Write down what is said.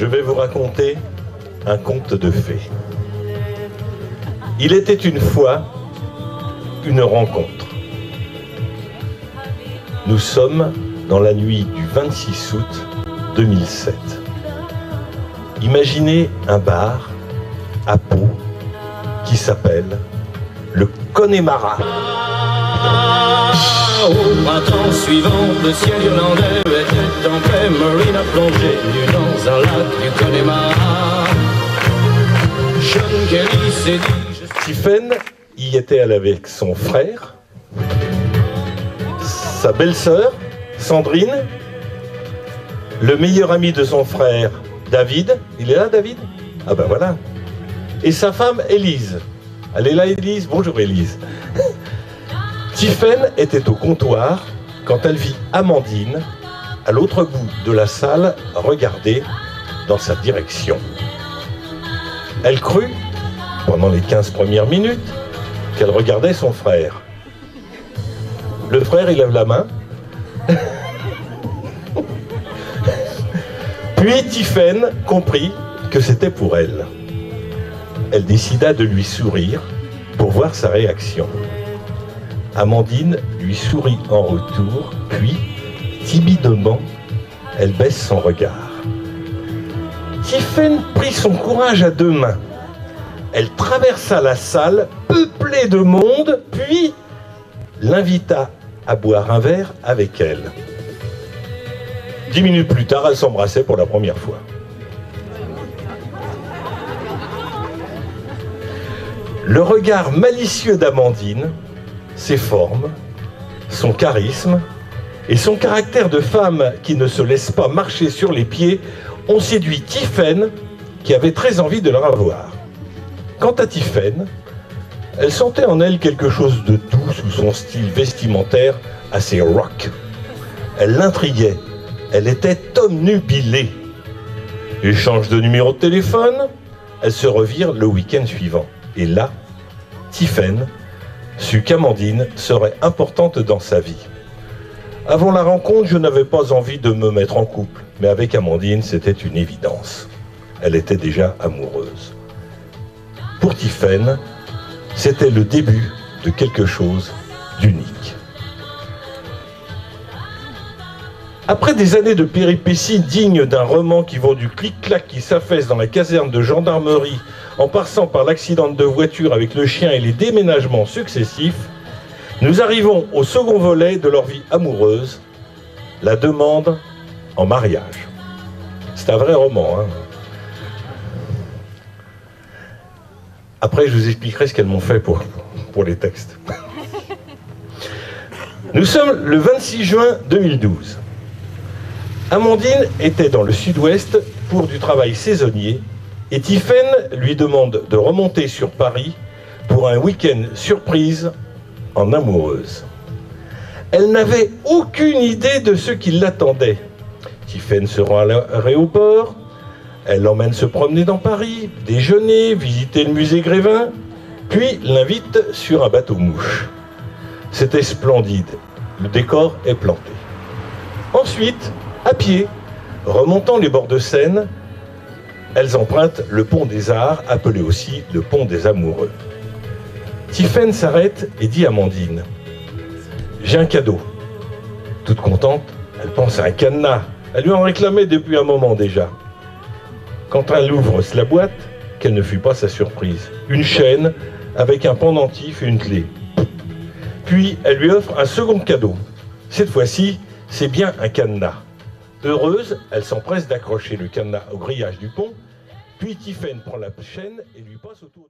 je vais vous raconter un conte de fées. Il était une fois une rencontre. Nous sommes dans la nuit du 26 août 2007. Imaginez un bar à Pau qui s'appelle le Connemara. Au printemps suivant, le ciel irlandais était en paix. Marina plongée nue dans un lac du Connemara. Sean Kelly s'est dit... Tiphaine y était allée avec son frère, sa belle-sœur, Sandrine, le meilleur ami de son frère, David. Il est là, David? Ah ben voilà. Et sa femme, Élise. Elle est là, Élise? Bonjour, Élise. Tiphaine était au comptoir quand elle vit Amandine, à l'autre bout de la salle, regarder dans sa direction. Elle crut, pendant les 15 premières minutes, qu'elle regardait son frère. Le frère, il lève la main. Puis Tiphaine comprit que c'était pour elle. Elle décida de lui sourire pour voir sa réaction. Amandine lui sourit en retour, puis, timidement, elle baisse son regard. Tiphaine prit son courage à deux mains. Elle traversa la salle, peuplée de monde, puis l'invita à boire un verre avec elle. 10 minutes plus tard, elles s'embrassaient pour la première fois. Le regard malicieux d'Amandine, ses formes, son charisme et son caractère de femme qui ne se laisse pas marcher sur les pieds ont séduit Tiphaine, qui avait très envie de leur avoir. Quant à Tiphaine, elle sentait en elle quelque chose de doux sous son style vestimentaire assez rock. Elle l'intriguait, elle était obnubilée. Échange de numéros de téléphone, elles se revirent le week-end suivant. Et là, Tiphaine sut qu'Amandine serait importante dans sa vie. Avant la rencontre, je n'avais pas envie de me mettre en couple, mais avec Amandine, c'était une évidence. Elle était déjà amoureuse. Pour Tiphaine, c'était le début de quelque chose d'unique. Après des années de péripéties dignes d'un roman qui vont du clic-clac qui s'affaisse dans la caserne de gendarmerie en passant par l'accident de voiture avec le chien et les déménagements successifs, nous arrivons au second volet de leur vie amoureuse, la demande en mariage. C'est un vrai roman, hein. Après, je vous expliquerai ce qu'elles m'ont fait pour les textes. Nous sommes le 26 juin 2012. Amandine était dans le sud-ouest pour du travail saisonnier et Tiphaine lui demande de remonter sur Paris pour un week-end surprise en amoureuse. Elle n'avait aucune idée de ce qui l'attendait. Tiphaine se rend à l'aéroport, elle l'emmène se promener dans Paris, déjeuner, visiter le musée Grévin, puis l'invite sur un bateau-mouche. C'était splendide, le décor est planté. Ensuite, à pied, remontant les bords de Seine, elles empruntent le pont des Arts, appelé aussi le pont des Amoureux. Tiphaine s'arrête et dit à Amandine: « J'ai un cadeau. » Toute contente, elle pense à un cadenas. Elle lui en réclamait depuis un moment déjà. Quand elle ouvre la boîte, quelle ne fut pas sa surprise. Une chaîne avec un pendentif et une clé. Puis elle lui offre un second cadeau. Cette fois-ci, c'est bien un cadenas. Heureuse, elle s'empresse d'accrocher le cadenas au grillage du pont, puis Tiphaine prend la chaîne et lui passe autour.